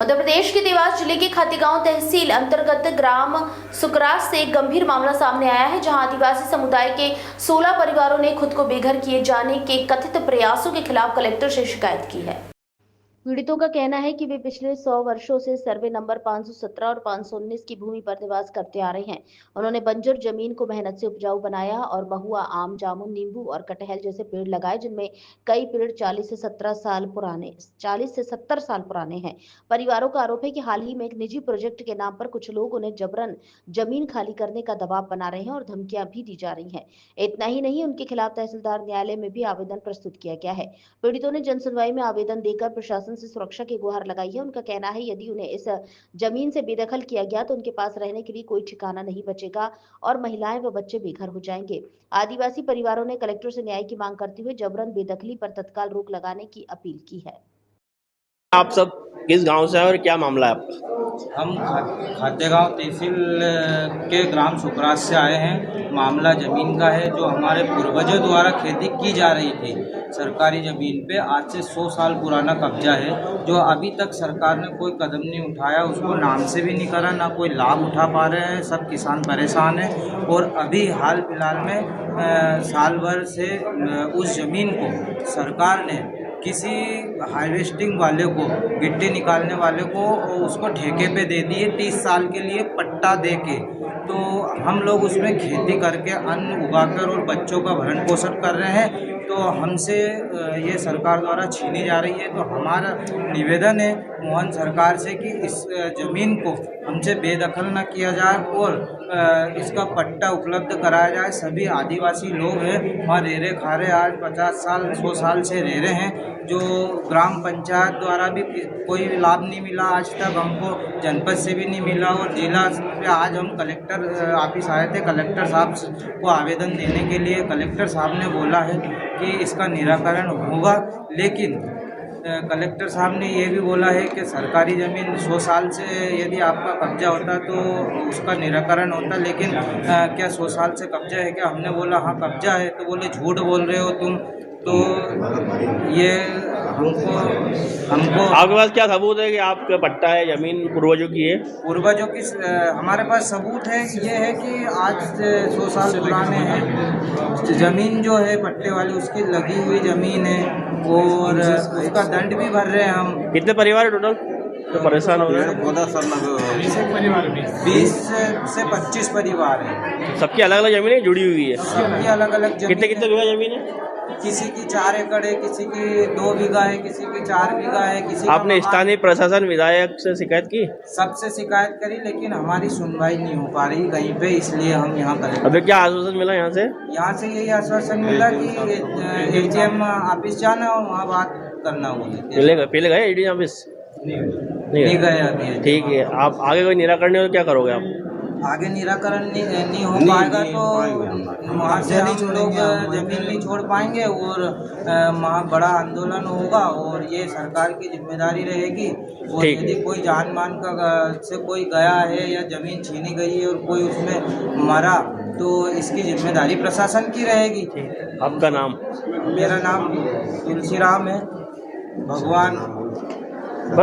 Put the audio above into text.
मध्य प्रदेश के देवास जिले के खातेगांव तहसील अंतर्गत ग्राम सुकरास से एक गंभीर मामला सामने आया है, जहां आदिवासी समुदाय के 16 परिवारों ने खुद को बेघर किए जाने के कथित प्रयासों के खिलाफ कलेक्टर से शिकायत की है। पीड़ितों का कहना है कि वे पिछले 100 वर्षों से सर्वे नंबर 517 और 519 की भूमि पर निवास करते आ रहे हैं। उन्होंने बंजर जमीन को मेहनत से उपजाऊ बनाया और महुआ, आम, जामुन, नींबू और कटहल जैसे पेड़ लगाए, जिनमें कई पेड़ 40 से 70 साल पुराने हैं। परिवारों का आरोप है कि हाल ही में एक निजी प्रोजेक्ट के नाम पर कुछ लोग उन्हें जबरन जमीन खाली करने का दबाव बना रहे हैं और धमकियां भी दी जा रही हैं। इतना ही नहीं, उनके खिलाफ तहसीलदार न्यायालय में भी आवेदन प्रस्तुत किया गया है। पीड़ितों ने जनसुनवाई में आवेदन देकर प्रशासन से सुरक्षा की गुहार लगाई है। उनका कहना है, यदि उन्हें इस जमीन से बेदखल किया गया तो उनके पास रहने के लिए कोई ठिकाना नहीं बचेगा और महिलाएं व बच्चे बेघर हो जाएंगे। आदिवासी परिवारों ने कलेक्टर से न्याय की मांग करते हुए जबरन बेदखली पर तत्काल रोक लगाने की अपील की है। आप सब किस गांव से हैं और क्या मामला है आपका? हम खातेगांव तहसील के ग्राम सुकरास से आए हैं। मामला ज़मीन का है जो हमारे पूर्वजों द्वारा खेती की जा रही थी सरकारी ज़मीन पे। आज से 100 साल पुराना कब्जा है जो अभी तक सरकार ने कोई कदम नहीं उठाया, उसको नाम से भी नहीं करा, ना कोई लाभ उठा पा रहे हैं। सब किसान परेशान हैं और अभी हाल फिलहाल में साल भर से उस ज़मीन को सरकार ने किसी हार्वेस्टिंग वाले को, गिट्टी निकालने वाले को उसको ठेके पे दे दिए 30 साल के लिए पट्टा दे के। तो हम लोग उसमें खेती करके अन्न उगाकर और बच्चों का भरण पोषण कर रहे हैं, तो हमसे ये सरकार द्वारा छीनी जा रही है। तो हमारा निवेदन है मोहन सरकार से कि इस ज़मीन को हमसे बेदखल न किया जाए और इसका पट्टा उपलब्ध कराया जाए। सभी आदिवासी लोग हैं वहाँ रह रहे खा रहे, आज 50 साल 100 साल से रह रहे हैं। जो ग्राम पंचायत द्वारा भी कोई लाभ नहीं मिला आज तक, हमको जनपद से भी नहीं मिला और जिला पे आज हम कलेक्टर ऑफिस आए थे कलेक्टर साहब को आवेदन देने के लिए। कलेक्टर साहब ने बोला है कि इसका निराकरण होगा, लेकिन कलेक्टर साहब ने ये भी बोला है कि सरकारी ज़मीन 100 साल से यदि आपका कब्जा होता तो उसका निराकरण होता, लेकिन क्या 100 साल से कब्जा है क्या? हमने बोला हाँ कब्जा है, तो बोले झूठ बोल रहे हो तुम। तो ये हमको आपके पास क्या सबूत है कि आपका पट्टा है, जमीन पूर्वजों की है? पूर्वजों की हमारे पास सबूत है। ये है कि आज 100 साल पुराने हैं ज़मीन जो है पट्टे वाली, उसकी लगी हुई ज़मीन है और उसका दंड भी भर रहे हैं हम। कितने परिवार है टोटल तो परेशान हो रहे हैं? 20 से 25 परिवार हैं। सबकी अलग अलग जमीन जुड़ी हुई है? सबकी अलग अलग जमीन। कितने कितने बीघा जमीन है? किसी की 4 एकड़ है, किसी की 2 बीघा है, किसी की 4 बीघा है। किसी आपने स्थानीय प्रशासन विधायक से शिकायत की? सबसे शिकायत करी, लेकिन हमारी सुनवाई नहीं हो पा रही कहीं पे, इसलिए हम यहाँ करें। अभी क्या आश्वासन मिला यहाँ से? यहाँ से यही आश्वासन मिला कि एजीएम ऑफिस जाना और वहाँ बात करना होगी। पहले गए एडीएम ऑफिस? नहीं गए अभी। ठीक है, आप आगे कोई निराकरण नहीं हो तो क्या करोगे आप? आगे निराकरण नहीं हो पाएगा तो वहाँ से हम लोग जमीन नहीं छोड़ पाएंगे और वहाँ बड़ा आंदोलन होगा और ये सरकार की जिम्मेदारी रहेगी। और यदि कोई जान मान का से कोई गया है या ज़मीन छीनी गई है और कोई उसमें मरा तो इसकी जिम्मेदारी प्रशासन की रहेगी। आपका नाम? मेरा नाम तुलसीराम है। भगवान